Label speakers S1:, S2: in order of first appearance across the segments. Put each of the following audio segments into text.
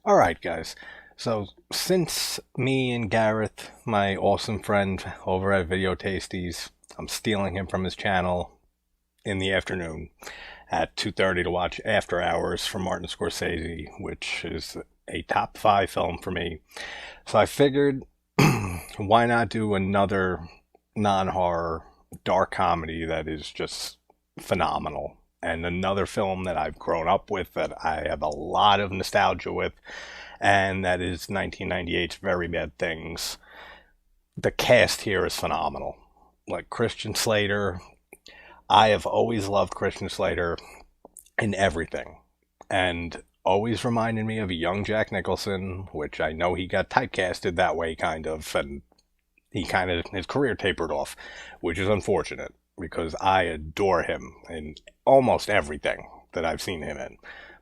S1: Alright, guys. So, since me and Gareth, my awesome friend over at Video Tasties, I'm stealing him from his channel in the afternoon at 2:30 to watch After Hours from Martin Scorsese, which is a top 5 film for me. So I figured, why not do another non-horror dark comedy that is just phenomenal? And another film that I've grown up with, that I have a lot of nostalgia with, and that is 1998's Very Bad Things. The cast here is phenomenal. Like Christian Slater, I have always loved Christian Slater in everything, and always reminded me of a young Jack Nicholson, which I know he got typecasted that way, kind of, and his career tapered off, which is unfortunate because I adore him in almost everything that I've seen him in.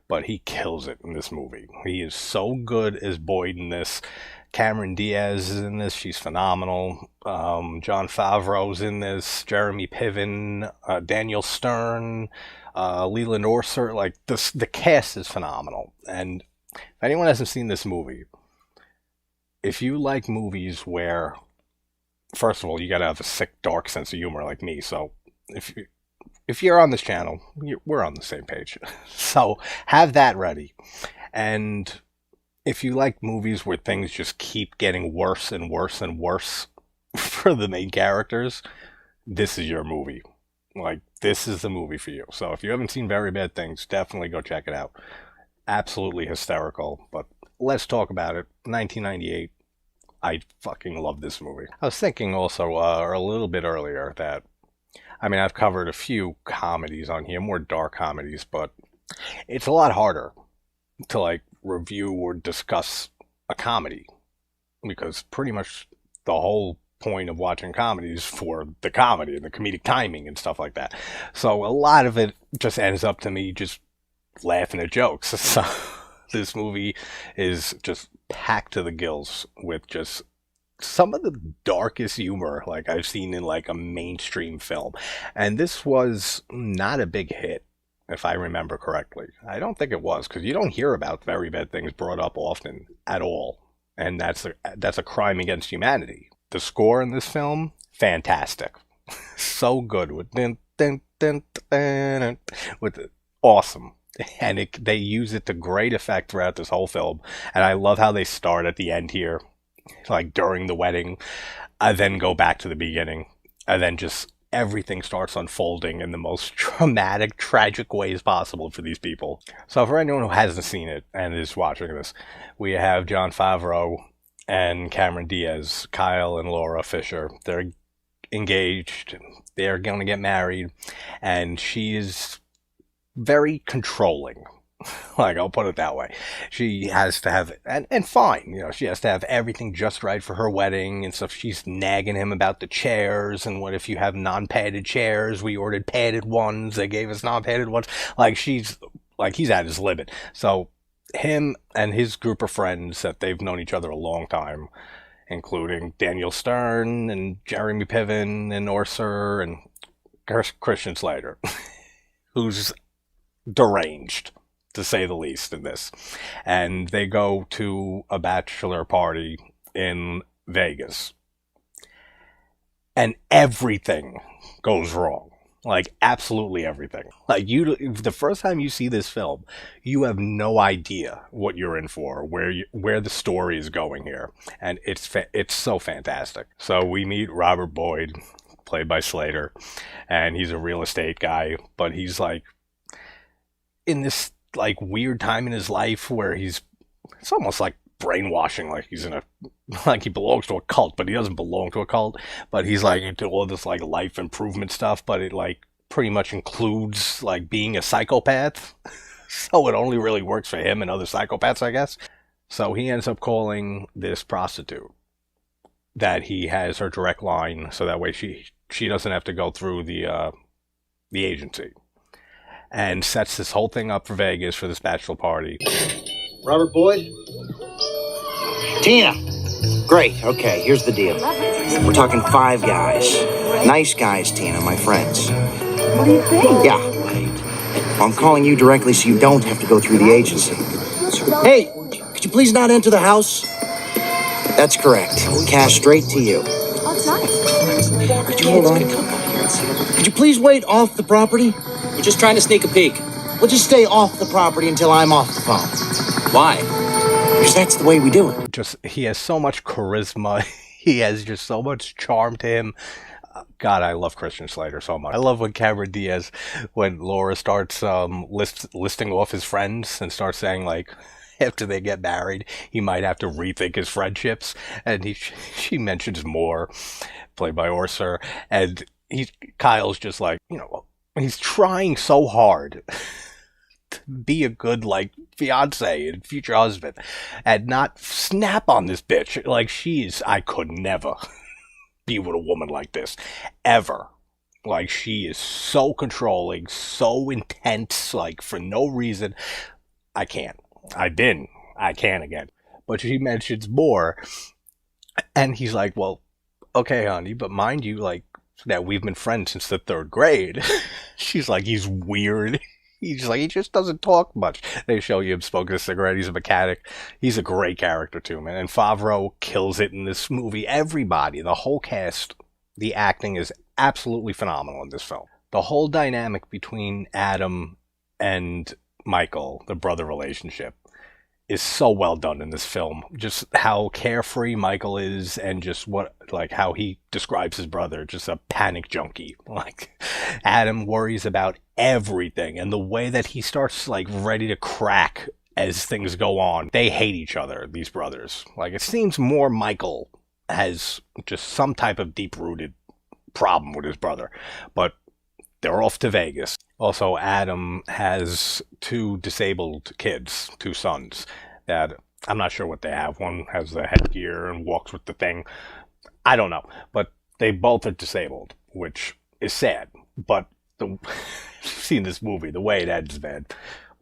S1: But he kills it in this movie. He is so good as Boyd in this. Cameron Diaz is in this. She's phenomenal. Jon Favreau's in this. Jeremy Piven, Daniel Stern, Leland Orser. Like, the cast is phenomenal. And if anyone hasn't seen this movie, if you like movies where, first of all, you gotta have a sick, dark sense of humor like me. So if you're on this channel, we're on the same page. So have that ready. And if you like movies where things just keep getting worse and worse and worse for the main characters, this is your movie. Like, this is the movie for you. So if you haven't seen Very Bad Things, definitely go check it out. Absolutely hysterical. But let's talk about it. 1998. I fucking love this movie. I was thinking also a little bit earlier that, I mean, I've covered a few comedies on here, more dark comedies, but it's a lot harder to, like, review or discuss a comedy, because pretty much the whole point of watching comedies for the comedy and the comedic timing and stuff like that. So a lot of it just ends up to me just laughing at jokes. So this movie is just packed to the gills with just some of the darkest humor like I've seen in like a mainstream film. And this was not a big hit, if I remember correctly. I don't think it was, because you don't hear about Very Bad Things brought up often at all. And that's a crime against humanity. The score in this film, fantastic. So good, with awesome. And they use it to great effect throughout this whole film. And I love how they start at the end here, like during the wedding, I then go back to the beginning, and then just everything starts unfolding in the most traumatic, tragic ways possible for these people. So for anyone who hasn't seen it and is watching this, we have Jon Favreau and Cameron Diaz, Kyle and Laura Fisher. They're engaged, they're going to get married, and she is very controlling. Like, I'll put it that way. She has to have, and fine, you know, she has to have everything just right for her wedding and stuff. She's nagging him about the chairs, and what if you have non-padded chairs? We ordered padded ones, they gave us non-padded ones. Like, he's at his limit. So him and his group of friends that they've known each other a long time, including Daniel Stern and Jeremy Piven and Orser and Christian Slater, who's deranged, to say the least, in this. And they go to a bachelor party in Vegas. And everything goes wrong. Like, absolutely everything. Like, the first time you see this film, you have no idea what you're in for, where the story is going here. And it's so fantastic. So we meet Robert Boyd, played by Slater, and he's a real estate guy, but he's like in this like weird time in his life where it's almost like brainwashing, like he's like he belongs to a cult, but he doesn't belong to a cult. But he's like into all this like life improvement stuff, but it like pretty much includes like being a psychopath. So it only really works for him and other psychopaths, I guess. So he ends up calling this prostitute that he has her direct line, so that way she doesn't have to go through the agency, and sets this whole thing up for Vegas for this bachelor party.
S2: Robert Boyd? Tina! Great, okay, here's the deal. We're talking 5 guys. Nice guys, Tina, my friends.
S3: What do you think?
S2: Yeah. I'm calling you directly so you don't have to go through the agency. Hey, could you please not enter the house? That's correct. Cash straight to you.
S3: Oh, it's nice.
S2: Could you hold on? Could you please wait off the property?
S4: We're just trying to sneak a peek.
S2: We'll just stay off the property until I'm off the phone.
S4: Why?
S2: Because that's the way we do it.
S1: He has so much charisma. He has just so much charm to him. God, I love Christian Slater so much. I love when Cameron Diaz, when Laura starts listing off his friends and starts saying, like, after they get married, he might have to rethink his friendships. And she mentions Moore, played by Orser, and Kyle's just like, you know, he's trying so hard to be a good, like, fiance and future husband and not snap on this bitch. Like, I could never be with a woman like this, ever. Like, she is so controlling, so intense, like, for no reason. I can't. I can't again. But she mentions more, and he's like, well, okay, honey, but mind you, like, that we've been friends since the 3rd grade. She's like, he's weird. He's like, he just doesn't talk much. They show you him smoking a cigarette. He's a mechanic. He's a great character too, man. And Favreau kills it in this movie. Everybody, the whole cast, the acting is absolutely phenomenal in this film. The whole dynamic between Adam and Michael, the brother relationship, is so well done in this film. Just how carefree Michael is, and just how he describes his brother, just a panic junkie. Like, Adam worries about everything, and the way that he starts, like, ready to crack as things go on. They hate each other, these brothers. Like, it seems more Michael has just some type of deep-rooted problem with his brother, but they're off to Vegas. Also, Adam has 2 disabled kids, 2 sons, that I'm not sure what they have. One has the headgear and walks with the thing. I don't know. But they both are disabled, which is sad. But you've seen this movie, the way it ends, man.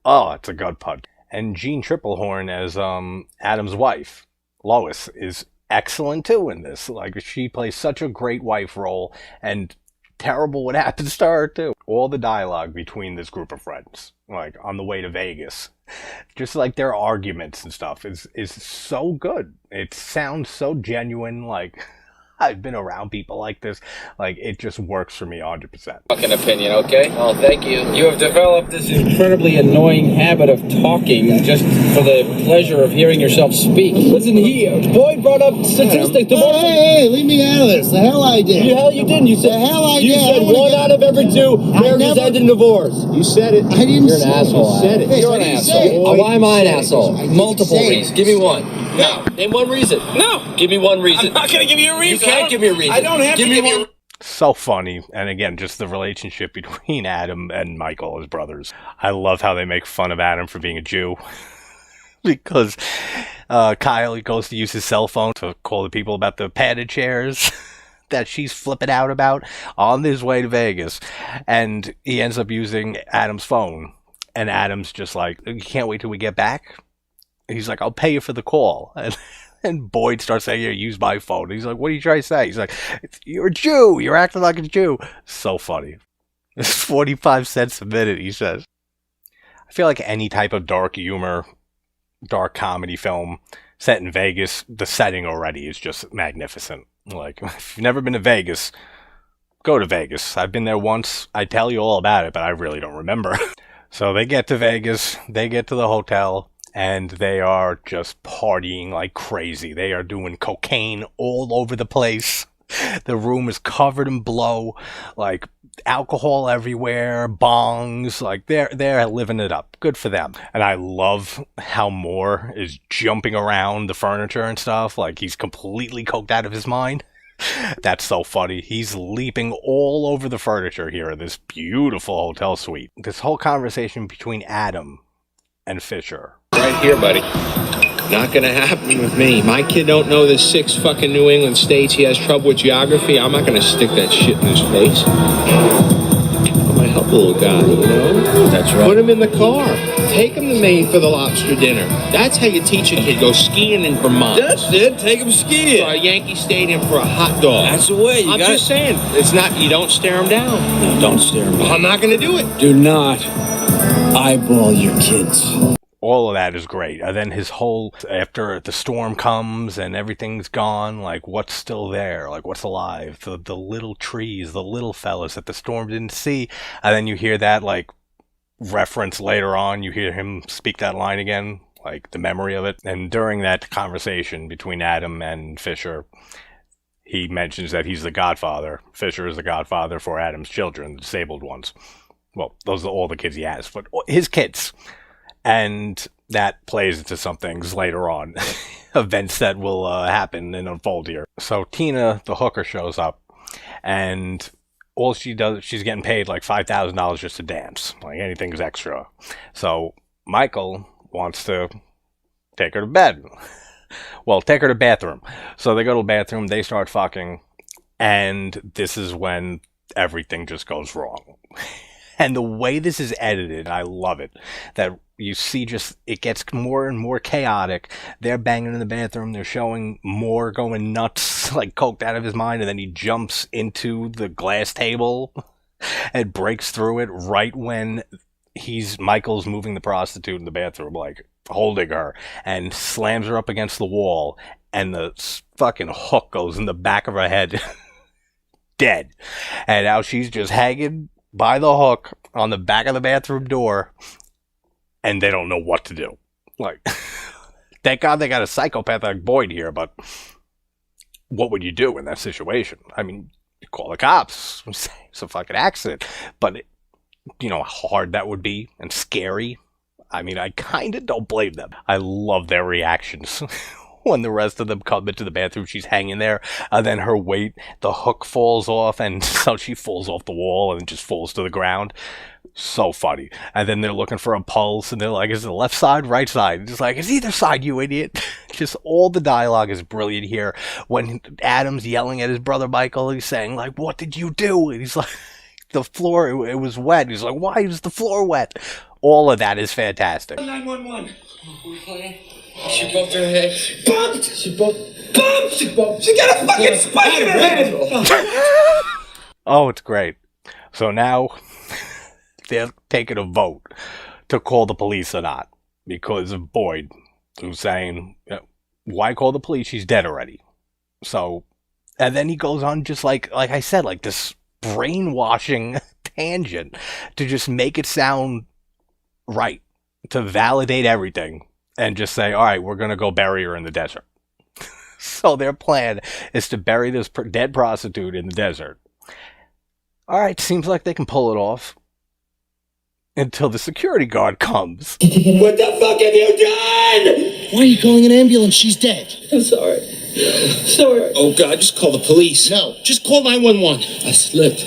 S1: Oh, it's a gut punch. And Jean Triplehorn as Adam's wife, Lois, is excellent too in this. Like, she plays such a great wife role, and terrible what happens to her too. All the dialogue between this group of friends, like on the way to Vegas, just like their arguments and stuff, is so good. It sounds so genuine. Like, I've been around people like this. Like, it just works for me 100%.
S4: Fucking opinion, okay? Oh, thank you. You have developed this incredibly annoying habit of talking just for the pleasure of hearing yourself speak. Listen, Boyd brought up statistics.
S5: Hey, leave me out of this. The hell I did.
S4: The hell you didn't. You said,
S5: the hell I
S4: you
S5: did.
S4: said 1 out of every 2 marriages end in divorce.
S5: You said it. I didn't
S4: You're
S5: say
S4: an asshole.
S5: You said it.
S4: You're an asshole. Why am I an asshole? Multiple reasons. Give me one.
S5: No.
S4: Name one reason.
S5: No.
S4: Give me one reason.
S5: I'm not going to give you a reason.
S4: You can't give me a reason.
S5: I don't have to give you a
S1: So funny. And again, just the relationship between Adam and Michael as brothers. I love how they make fun of Adam for being a Jew. Because Kyle goes to use his cell phone to call the people about the padded chairs that she's flipping out about on his way to Vegas. And he ends up using Adam's phone. And Adam's just like, you can't wait till we get back? He's like, I'll pay you for the call. And Boyd starts saying, use my phone. He's like, what are you trying to say? He's like, you're a Jew. You're acting like a Jew. So funny. It's 45 cents a minute, he says. I feel like any type of dark humor, dark comedy film set in Vegas, the setting already is just magnificent. Like, if you've never been to Vegas, go to Vegas. I've been there once. I tell you all about it, but I really don't remember. So they get to Vegas. They get to the hotel. And they are just partying like crazy. They are doing cocaine all over the place. The room is covered in blow, like alcohol everywhere, bongs. Like they're living it up. Good for them. And I love how Moore is jumping around the furniture and stuff. Like, he's completely coked out of his mind. That's so funny. He's leaping all over the furniture here in this beautiful hotel suite. This whole conversation between Adam and Fisher.
S6: Right here, buddy. Not gonna happen with me. My kid don't know the 6 fucking New England states. He has trouble with geography. I'm not gonna stick that shit in his face. I'm gonna help the little guy, you know?
S4: That's right.
S6: Put him in the car. Take him to Maine for the lobster dinner. That's how you teach a kid. Go skiing in Vermont.
S5: That's it. Take him skiing.
S6: Or a Yankee Stadium for a hot dog.
S5: That's the way.
S6: I'm just saying. It's not, you don't stare him down.
S5: No, don't stare him down.
S6: I'm not gonna do it.
S5: Do not eyeball your kids.
S1: all of that is great. And then his whole, after the storm comes and everything's gone, like, what's still there? Like, what's alive? The little trees, the little fellas that the storm didn't see. And then you hear that, like, reference later on. You hear him speak that line again, like, the memory of it. And during that conversation between Adam and Fisher, he mentions that he's the godfather. Fisher is the godfather for Adam's children, the disabled ones. Well, those are all the kids he has, but his kids. And that plays into some things later on, events that will happen and unfold here. So Tina, the hooker, shows up, and all she does, she's getting paid like $5,000 just to dance. Like, anything's extra. So Michael wants to take her to bed. Well, take her to the bathroom. So they go to the bathroom, they start fucking, and this is when everything just goes wrong. And the way this is edited, I love it. That you see just, it gets more and more chaotic. They're banging in the bathroom. They're showing Moore going nuts, like coked out of his mind. And then he jumps into the glass table and breaks through it right when Michael's moving the prostitute in the bathroom, like holding her, and slams her up against the wall. And the fucking hook goes in the back of her head. Dead. And now she's just hanging by the hook on the back of the bathroom door, and they don't know what to do. Like, thank God they got a psychopath like Boyd here, but what would you do in that situation? I mean, you call the cops, it's a fucking accident, but you know how hard that would be, and scary. I mean, I kind of don't blame them. I love their reactions. When the rest of them come into the bathroom, she's hanging there, and then her weight, the hook falls off, and so she falls off the wall and just falls to the ground. So funny. And then they're looking for a pulse, and they're like, is it the left side, right side? Just like, it's either side, you idiot. Just all the dialogue is brilliant here. When Adam's yelling at his brother Michael, he's saying, like, what did you do? And he's like, the floor, it was wet. He's like, why is the floor wet? All of that is fantastic.
S4: 911. She bumped her head. Bumped! She bumped. Bumped! She bumped. She got a fucking spike in her head!
S1: Oh, it's great. So now they're taking a vote to call the police or not because of Boyd, who's saying, why call the police? She's dead already. So, and then he goes on just like I said, like this brainwashing tangent to just make it sound right, to validate everything. And just say, all right, we're going to go bury her in the desert. So their plan is to bury this dead prostitute in the desert. All right, seems like they can pull it off. Until the security guard comes.
S4: What the fuck have you done?
S5: Why are you calling an ambulance? She's dead.
S4: I'm sorry. Sorry.
S5: Oh, God, just call the police. No, just call 911.
S4: I slipped.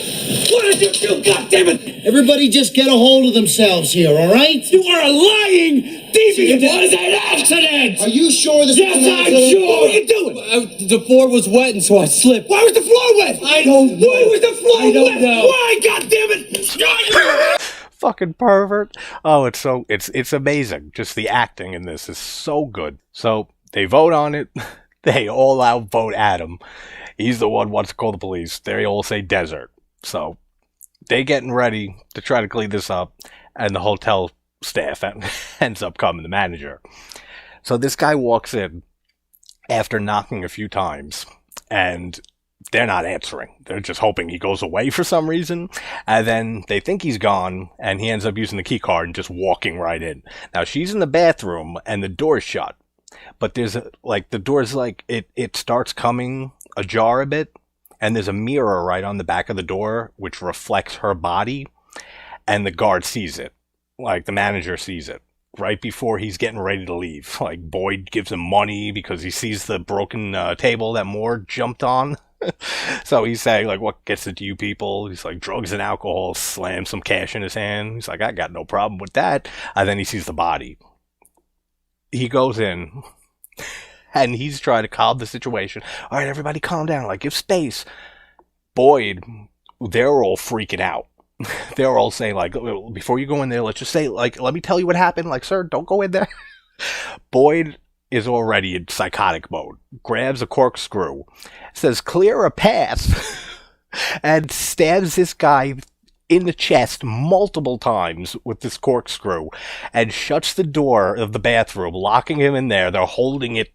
S4: What did you do, goddammit?
S5: Everybody just get a hold of themselves here, all right?
S4: You are a lying, deviant. It was an accident.
S5: Are you sure this
S4: Yes,
S5: was an
S4: I'm
S5: accident?
S4: sure. What were you doing?
S5: The floor was wet, and so I slipped.
S4: Why was the floor wet?
S5: I don't know.
S4: Why was the floor
S5: I don't
S4: wet?
S5: know.
S4: Why, goddammit?
S1: Fucking pervert. Oh, it's amazing. Just the acting in this is so good. So they vote on it. They all outvote Adam. He's the one who wants to call the police. They all say desert. So they getting ready to try to clean this up, and the hotel staff ends up coming, the manager. So this guy walks in after knocking a few times, and they're not answering. They're just hoping he goes away for some reason. And then they think he's gone, and he ends up using the key card and just walking right in. Now, she's in the bathroom, and the door's shut. But there's, the door's it starts coming ajar a bit, and there's a mirror right on the back of the door, which reflects her body, and the guard sees it. Like, the manager sees it. Right before he's getting ready to leave. Like, Boyd gives him money because he sees the broken table that Moore jumped on. So he's saying, like, what gets it to you people? He's like, drugs and alcohol, slams some cash in his hand. He's like, I got no problem with that. And then he sees the body. He goes in, and he's trying to calm the situation. All right, everybody calm down. Like, give space. Boyd, they're all freaking out. They're all saying, like, before you go in there, let's just say, like, let me tell you what happened. Like, sir, don't go in there. Boyd is already in psychotic mode. Grabs a corkscrew, says, clear a path, and stabs this guy in the chest multiple times with this corkscrew and shuts the door of the bathroom, locking him in there. They're holding it.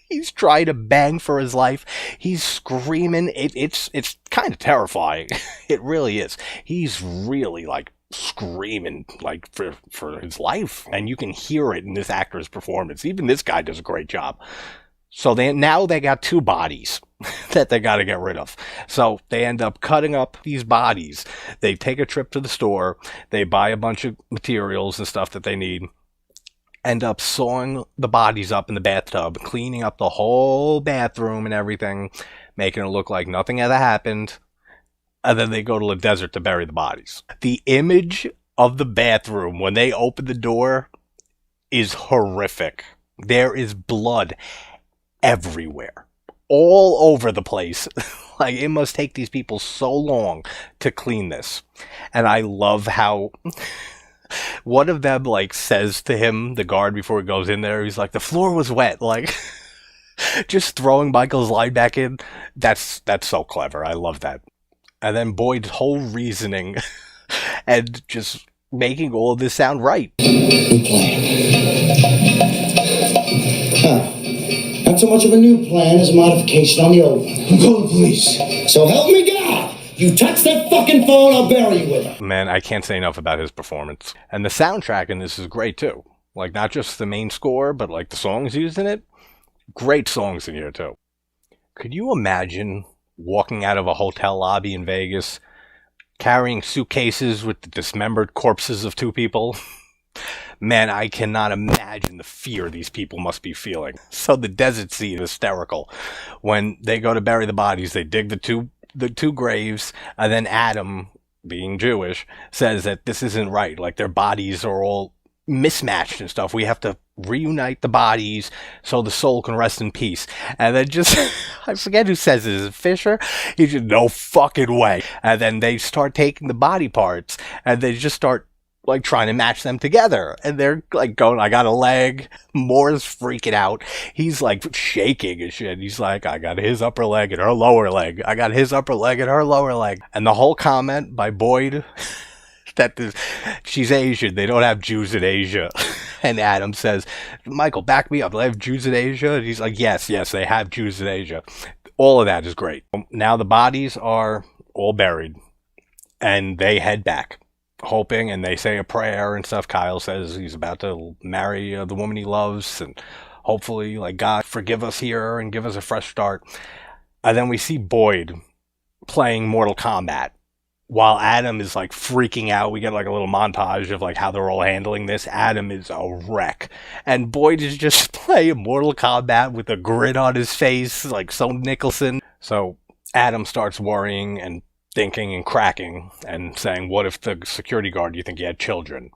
S1: He's trying to bang for his life. He's screaming. It's kind of terrifying. It really is. He's really like screaming like for his life, and you can hear it in this actor's performance. Even this guy does a great job. So now they got two bodies that they got to get rid of. So they end up cutting up these bodies. They take a trip to the store. They buy a bunch of materials and stuff that they need. End up sawing the bodies up in the bathtub, cleaning up the whole bathroom and everything, making it look like nothing ever happened. And then they go to the desert to bury the bodies. The image of the bathroom when they open the door is horrific. There is blood everywhere, all over the place. Like, it must take these people so long to clean this. And I love how one of them like says to him, the guard, before he goes in there, he's like, the floor was wet. Like, just throwing Michael's line back in. That's so clever. I love that. And then Boyd's whole reasoning and just making all of this sound right.
S5: New plan. Huh. Not so much of a new plan as a modification on the old one. I'm calling the police. So help me God! You touch that fucking phone, I'll bury you with it.
S1: Man, I can't say enough about his performance. And the soundtrack in this is great too. Like, not just the main score, but like the songs used in it. Great songs in here too. Could you imagine walking out of a hotel lobby in Vegas, carrying suitcases with the dismembered corpses of two people? Man, I cannot imagine the fear these people must be feeling. So the desert scene is hysterical. When they go to bury the bodies, they dig the two graves, and then Adam, being Jewish, says that this isn't right. Like, their bodies are all mismatched and stuff. We have to reunite the bodies so the soul can rest in peace. And then just, I forget who says this, is it Fisher? He just, no fucking way. And then they start taking the body parts, and they just start like trying to match them together, and they're like going, I got a leg. Moore's freaking out. He's like shaking and shit. He's like, I got his upper leg and her lower leg. I got his upper leg and her lower leg. And the whole comment by Boyd that she's Asian, they don't have Jews in Asia. And Adam says, Michael, back me up, they have Jews in Asia? And he's like, yes, they have Jews in Asia. All of that is great. Now the bodies are all buried, and they head back, hoping, and they say a prayer and stuff. Kyle says he's about to marry the woman he loves, and hopefully, like, God, forgive us here and give us a fresh start. And then we see Boyd playing Mortal Kombat while Adam is like freaking out. We get like a little montage of like how they're all handling this. Adam is a wreck, and Boyd is just playing Mortal Kombat with a grin on his face, like so Nicholson. So Adam starts worrying and thinking and cracking and saying, what if the security guard, you think he had children?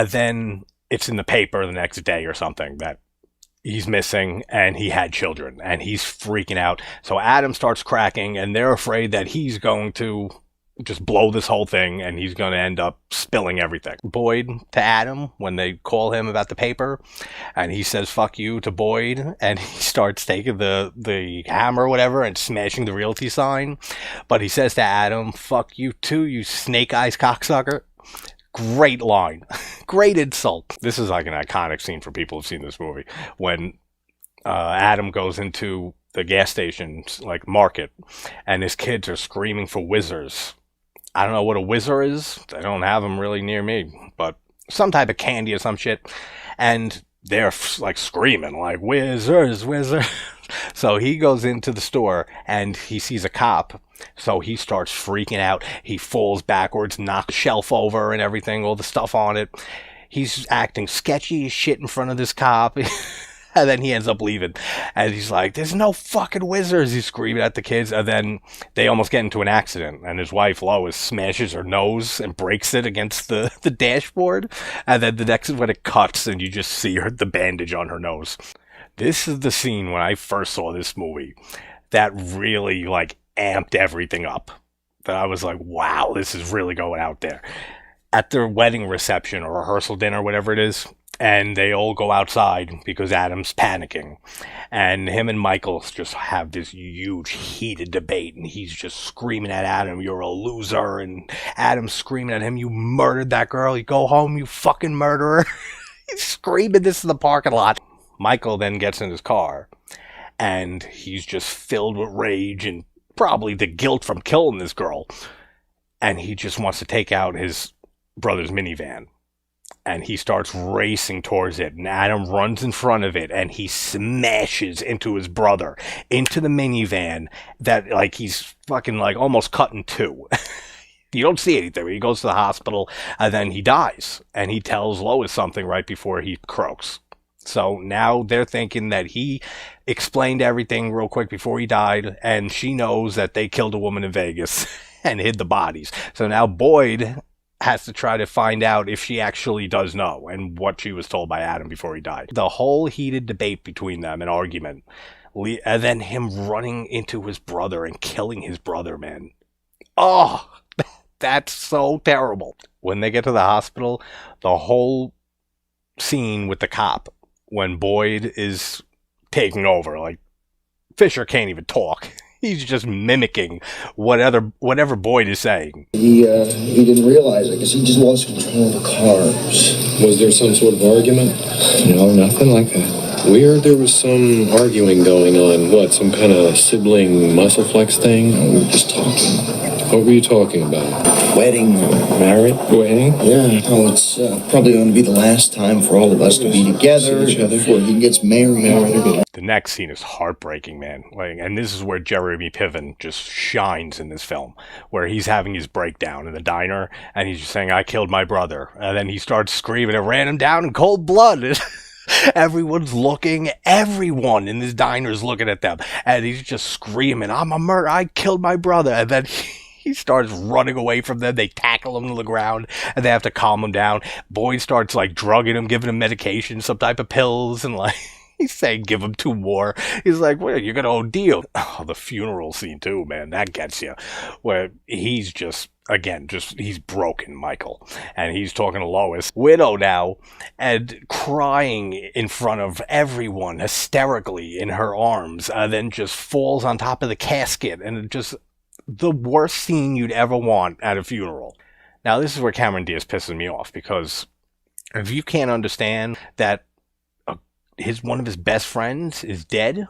S1: Then it's in the paper the next day or something that he's missing and he had children, and he's freaking out. So Adam starts cracking, and they're afraid that he's going to just blow this whole thing and he's going to end up spilling everything. Boyd to Adam when they call him about the paper, and he says fuck you to Boyd, and he starts taking the hammer or whatever and smashing the realty sign. But he says to Adam, fuck you too, you snake eyes cocksucker. Great line. Great insult. This is like an iconic scene for people who've seen this movie, when Adam goes into the gas station, like market, and his kids are screaming for whizzers. I don't know what a whizzer is. They don't have them really near me, but some type of candy or some shit. And they're like screaming like, whizzers, whizzers. So he goes into the store and he sees a cop. So he starts freaking out. He falls backwards, knocks the shelf over and everything, all the stuff on it. He's acting sketchy as shit in front of this cop. And then he ends up leaving. And he's like, there's no fucking whizzers. He's screaming at the kids. And then they almost get into an accident. And his wife, Lois, smashes her nose and breaks it against the dashboard. And then the next is when it cuts and you just see the bandage on her nose. This is the scene when I first saw this movie that really, like, amped everything up. That I was like, wow, this is really going out there. At their wedding reception or rehearsal dinner, whatever it is, And they all go outside because Adam's panicking. And him and Michael just have this huge heated debate, and he's just screaming at Adam, "You're a loser," and Adam's screaming at him, "You murdered that girl, you go home, you fucking murderer." He's screaming this in the parking lot. Michael then gets in his car, and he's just filled with rage and probably the guilt from killing this girl, and he just wants to take out his brother's minivan. And he starts racing towards it, and Adam runs in front of it, and he smashes into his brother, into the minivan, that, like, he's fucking, like, almost cut in two. You don't see anything. He goes to the hospital, and then he dies, and he tells Lois something right before he croaks. So now they're thinking that he explained everything real quick before he died, and she knows that they killed a woman in Vegas and hid the bodies. So now Boyd has to try to find out if she actually does know and what she was told by Adam before he died. The whole heated debate between them, an argument, and then him running into his brother and killing his brother, man. Oh, that's so terrible. When they get to the hospital, the whole scene with the cop, when Boyd is taking over, like, Fisher can't even talk. He's just mimicking whatever Boyd is saying.
S5: He didn't realize it because he just lost control of the cars.
S7: Was there some sort of argument?
S5: No, nothing like that.
S7: We heard there was some arguing going on. What, some kind of sibling muscle flex thing?
S5: No, we were just talking.
S7: What were you talking about?
S5: Wedding.
S7: Married? Wedding?
S5: Yeah. Oh, it's probably going to be the last time for all of us to be together before he gets married.
S1: The next scene is heartbreaking, man. Like, and this is where Jeremy Piven just shines in this film, where he's having his breakdown in the diner, and he's just saying, "I killed my brother," and then he starts screaming and ran him down in cold blood. Everyone's looking, everyone in this diner is looking at them, and he's just screaming, "I'm a murderer, I killed my brother," and then he starts running away from them. They tackle him to the ground, and they have to calm him down. Boyd starts, like, drugging him, giving him medication, some type of pills, and, like, he's saying, "Give him 2 more." He's like, "Well, you're gonna OD." Oh, the funeral scene too, man, that gets you. Where he's just, again, he's broken, Michael. And he's talking to Lois, widow now, and crying in front of everyone, hysterically in her arms, then just falls on top of the casket, and just the worst scene you'd ever want at a funeral. Now, this is where Cameron Diaz pisses me off, because if you can't understand that one of his best friends is dead,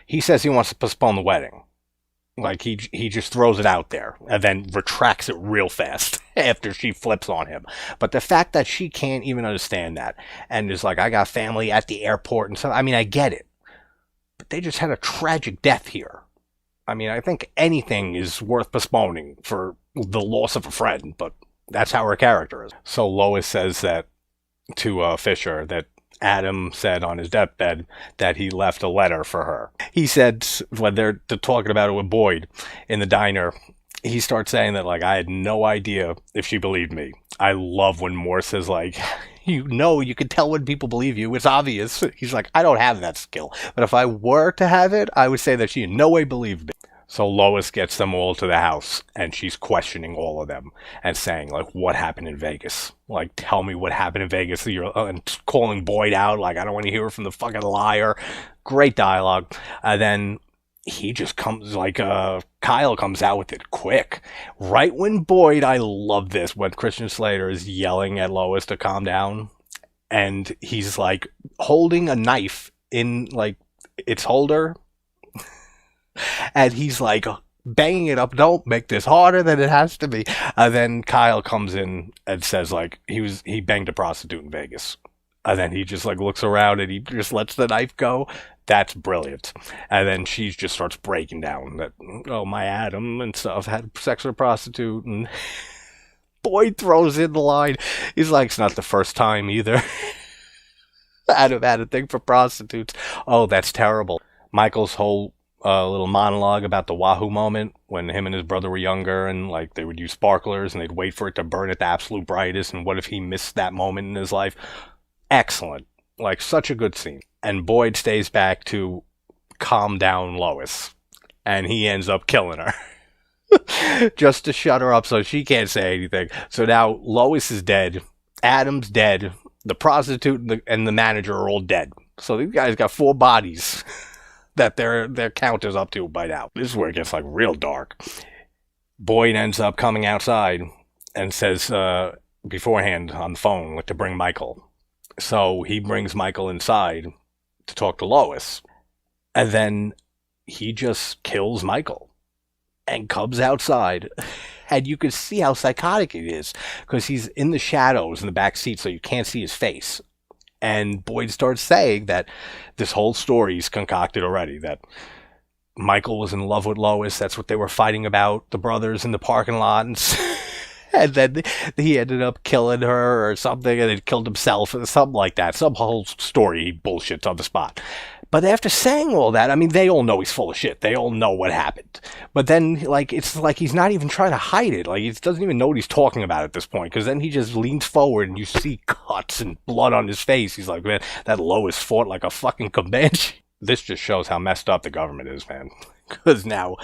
S1: he says he wants to postpone the wedding. Like, he just throws it out there and then retracts it real fast after she flips on him. But the fact that she can't even understand that and is like, "I got family at the airport," and stuff, I mean, I get it. But they just had a tragic death here. I mean, I think anything is worth postponing for the loss of a friend, but that's how her character is. So Lois says that to Fisher that Adam said on his deathbed that he left a letter for her. He said, when they're talking about it with Boyd in the diner, he starts saying that, like, "I had no idea if she believed me." I love when Moore says, like, you can tell when people believe you. It's obvious. He's like, "I don't have that skill. But if I were to have it, I would say that she in no way believed me." So Lois gets them all to the house, and she's questioning all of them and saying, like, "What happened in Vegas? Like, tell me what happened in Vegas." And calling Boyd out, like, "I don't want to hear from the fucking liar." Great dialogue. And then he just comes, like, Kyle comes out with it quick. Right when Boyd, I love this, when Christian Slater is yelling at Lois to calm down, and he's, like, holding a knife in, like, its holder, and he's, like, banging it up, "Don't make this harder than it has to be." And then Kyle comes in and says, like, he banged a prostitute in Vegas. And then he just, like, looks around and he just lets the knife go. That's brilliant. And then she just starts breaking down that, "Oh, my Adam and stuff had sex with a prostitute," and Boyd throws in the line. He's like, "It's not the first time either." Adam had a thing for prostitutes. Oh, that's terrible. Michael's whole little monologue about the Wahoo moment when him and his brother were younger, and, like, they would use sparklers and they'd wait for it to burn at the absolute brightest, and what if he missed that moment in his life? Excellent. Like, such a good scene. And Boyd stays back to calm down Lois, and he ends up killing her just to shut her up so she can't say anything. So now Lois is dead, Adam's dead. The prostitute and the manager are all dead. So these guys got 4 bodies that their count is up to by now. This is where it gets like real dark. Boyd ends up coming outside and says beforehand on the phone to bring Michael. So he brings Michael inside to talk to Lois. And then he just kills Michael and comes outside. And you can see how psychotic it is because he's in the shadows in the back seat, so you can't see his face. And Boyd starts saying that this whole story's concocted already, that Michael was in love with Lois. That's what they were fighting about, the brothers in the parking lot. And then he ended up killing her or something, and then killed himself or something like that. Some whole story he bullshits on the spot. But after saying all that, I mean, they all know he's full of shit. They all know what happened. But then, like, it's like he's not even trying to hide it. Like, he doesn't even know what he's talking about at this point. Because then he just leans forward and you see cuts and blood on his face. He's like, man, that Lois fought like a fucking Comanche. This just shows how messed up the government is, man. Because now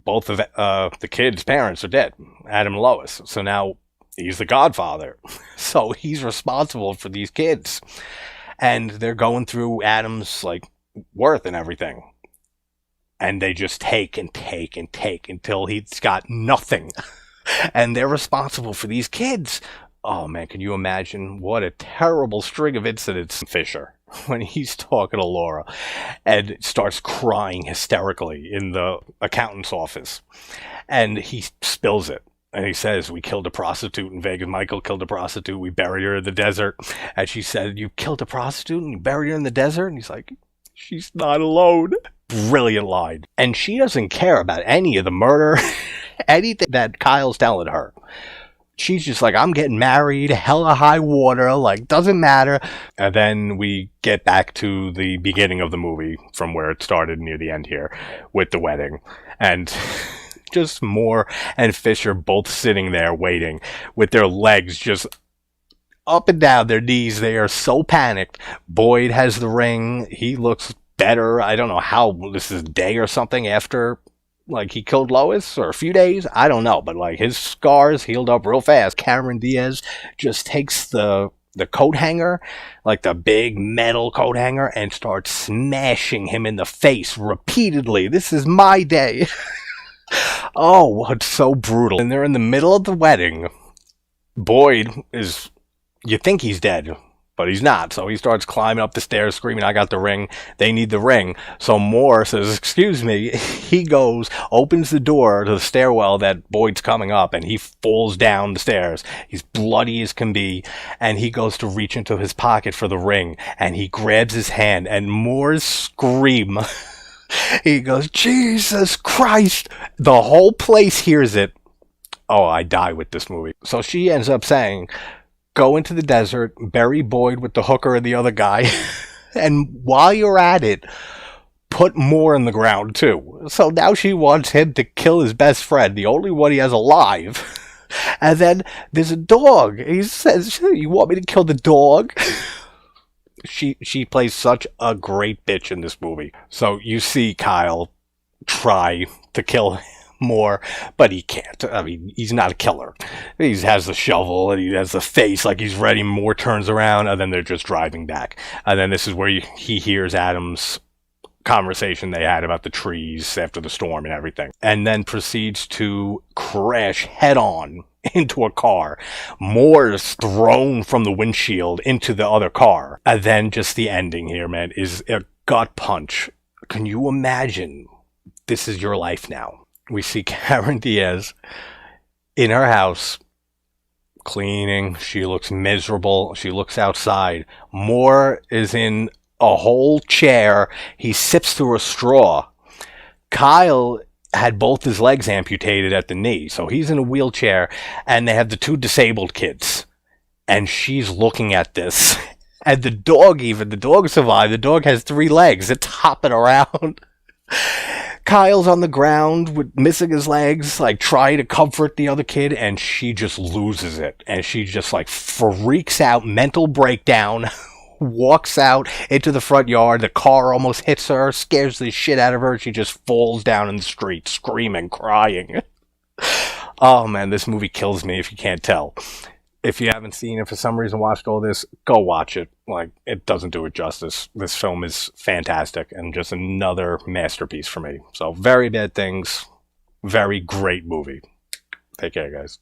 S1: both of the kids' parents are dead, Adam and Lois. So now he's the godfather. So he's responsible for these kids. And they're going through Adam's, like, worth and everything. And they just take and take and take until he's got nothing. And they're responsible for these kids. Oh, man, can you imagine what a terrible string of incidents? Fisher, when he's talking to Laura and starts crying hysterically in the accountant's office. And he spills it. And he says, we killed a prostitute in Vegas. Michael killed a prostitute. We buried her in the desert. And she said, you killed a prostitute and you buried her in the desert? And he's like, she's not alone. Brilliant line. And she doesn't care about any of the murder, anything that Kyle's telling her. She's just like, I'm getting married, hella high water, like, doesn't matter. And then we get back to the beginning of the movie from where it started near the end here with the wedding. And just Moore and Fisher both sitting there waiting with their legs just up and down their knees. They are so panicked. Boyd has the ring. He looks better. I don't know how, this is a day or something after, like, he killed Lois, or a few days. I don't know, but like his scars healed up real fast. Cameron Diaz just takes the coat hanger, like the big metal coat hanger, and starts smashing him in the face repeatedly. This is my day. Oh, it's so brutal. And they're in the middle of the wedding. Boyd is, you think he's dead, but he's not. So he starts climbing up the stairs screaming, I got the ring. They need the ring. So Moore says, excuse me. He goes, opens the door to the stairwell that Boyd's coming up, and he falls down the stairs. He's bloody as can be. And he goes to reach into his pocket for the ring, and he grabs his hand, and Moore's scream. He goes, Jesus Christ. The whole place hears it. Oh, I die with this movie. So she ends up saying, go into the desert, bury Boyd with the hooker and the other guy, and while you're at it, put Moore in the ground too. So now she wants him to kill his best friend, the only one he has alive. And then there's a dog. He says, you want me to kill the dog? She plays such a great bitch in this movie. So you see Kyle try to kill Moore, but he can't. I mean, he's not a killer. He has the shovel and he has the face like he's ready. Moore turns around, and then they're just driving back. And then this is where he hears Adam's conversation they had about the trees after the storm and everything, and then proceeds to crash head on into a car. Moore is thrown from the windshield into the other car. And then just the ending here, man, is a gut punch. Can you imagine? This is your life now. We see Cameron Diaz in her house cleaning. She looks miserable. She looks outside. Moore is in a whole chair. He sips through a straw. Kyle had both his legs amputated at the knee, so he's in a wheelchair, and they have the 2 disabled kids. And she's looking at this. And the dog survived. The dog has 3 legs. It's hopping around. Kyle's on the ground with missing his legs, like trying to comfort the other kid, and she just loses it. And she just like freaks out, mental breakdown, walks out into the front yard. The car almost hits her, scares the shit out of her. She just falls down in the street, screaming, crying. Oh man, this movie kills me if you can't tell. if you haven't seen it for some reason, watched all this, go watch it. Like, it doesn't do it justice. This film is fantastic and just another masterpiece for me. So, Very Bad Things, very great movie. Take care, guys.